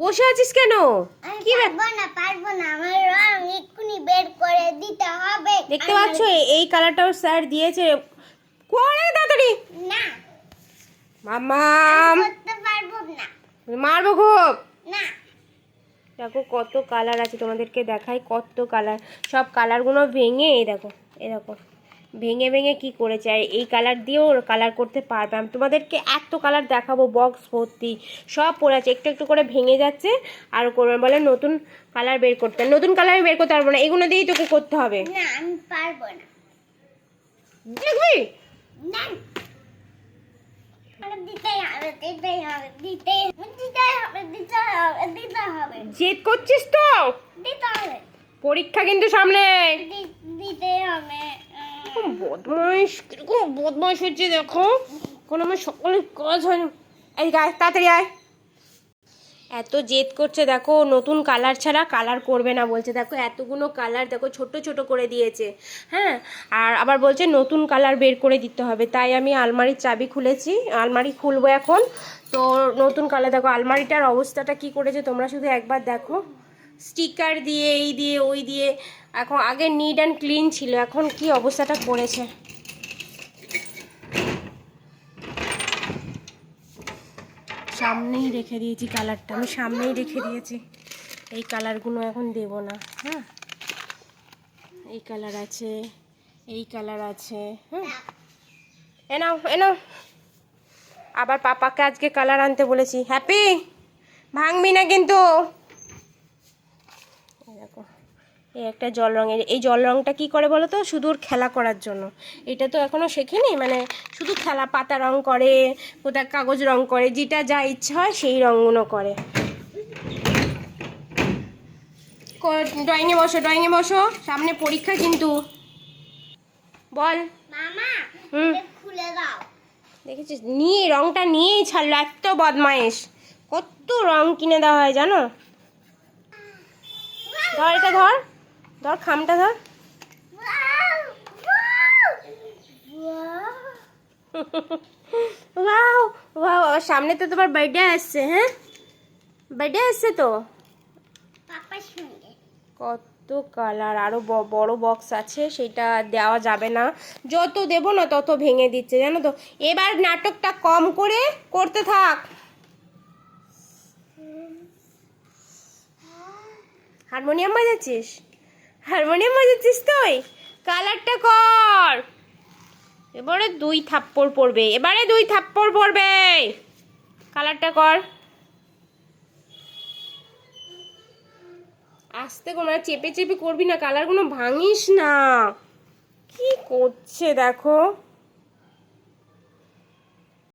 বসে আছিস কেন? কি পারবো না আমার রং এক্ষুনি বের করে দিতে হবে। দেখতে পাচ্ছ এই কালারটাও স্যার দিয়েছে, করে তাড়াতাড়ি। না মাম্মাম করতে পারবো না। মারবো খুব। না দেখো কত কালার আছে, তোমাদেরকে দেখাই কত কালার। সব কালারগুলো ভেঙে এই দেখো, এই দেখো ভেঙে ভেঙে কি করেছে। আর এই কালার দিয়েও কালার করতে পারবে। আমি তোমাদেরকে এত কালার দেখাবো, বক্স ভর্তি সব পড়ে আছে, একটু একটু করে ভেঙে যাচ্ছে। আর করবে বলে নতুন কালার বের করতে, নতুন কালার বের করতে পারবো না, এগুলো দিয়েই তোকে করতে হবে। না আমি পারবো না। দেখবি না দিতেই হবে, দিতেই হবে, দিতেই হবে, দিতে হবে। জেদ করছিস তো? দিতে হবে, পরীক্ষা কিন্তু সামনে। দিতে হবে। বদমাইশ, কিরকম বদমাইশ হচ্ছে দেখো। কোনো আমার সকলের কাজ হয় না। এই গায়ে তাড়াতাড়ি আয়। এত জেদ করছে দেখো, নতুন কালার ছাড়া কালার করবে না বলছে। দেখো এতগুলো কালার দেখো ছোট ছোট করে দিয়েছে। হ্যাঁ, আর আবার বলছে নতুন কালার বের করে দিতে হবে। তাই আমি আলমারির চাবি খুলেছি, আলমারি খুলবো এখন। তো নতুন কালার দেখো, আলমারিটার অবস্থাটা কি করেছে তোমরা শুধু একবার দেখো। স্টিকার দিয়ে এই দিয়ে ওই দিয়ে, এখন আগে নিট অ্যান্ড ক্লিন ছিল, এখন কি অবস্থাটা করেছে। সামনেই রেখে দিয়েছি কালারটা, আমি সামনেই রেখে দিয়েছি। এই কালারগুলো এখন দেব না। হ্যাঁ, এই কালার আছে, এই কালার আছে। হ্যাঁ, এ নাও এ নাও। আবার পাপাকে আজকে কালার আনতে বলেছি। হ্যাপি, ভাঙবি না কিন্তু। দেখো এই একটা জল রঙের, এই জল রঙটা কী করে বলো তো, শুধু ওর খেলা করার জন্য। এটা তো এখনও শেখেনি, মানে শুধু খেলা, পাতা রং করে, কোথায় কাগজ রং করে, যেটা যা ইচ্ছা হয় সেই রঙগুলো করে। ড্রয়িংয়ে বসো, ড্রয়িংয়ে বসো, সামনে পরীক্ষা কিন্তু। বল মামা খুলে দাও। দেখেছিস, নিয়ে রংটা নিয়েই ছাড়লো, এত বদমাইশ। কত রং কিনে দেওয়া হয় জানো। ধর এটা, ধর ধর খামটা ধর। ওয়াও ওয়াও, আবার সামনে তো তোমার বার্থডে আসছে। হ্যাঁ, বার্থডে আসছে তো। পাপার সঙ্গে কত কালার, আরও বড় বক্স আছে, সেটা দেওয়া যাবে না। যত দেবো না তত ভেঙে দিচ্ছে জানো তো। এবার নাটকটা কম করে করতে থাক। হারমোনিয়াম বাজাচ্ছিস, হারমোনিয়াম বাজাচ্ছিস তুই? কালারটা কর। এবারে 2 থাপ্পড় পড়বে, এবারে 2 থাপ্পড় পড়বে। কালারটা কর। আস্তে করে, চেপে চেপে করবি না, কালারগুলো ভাঙিস না। কি করছে দেখো।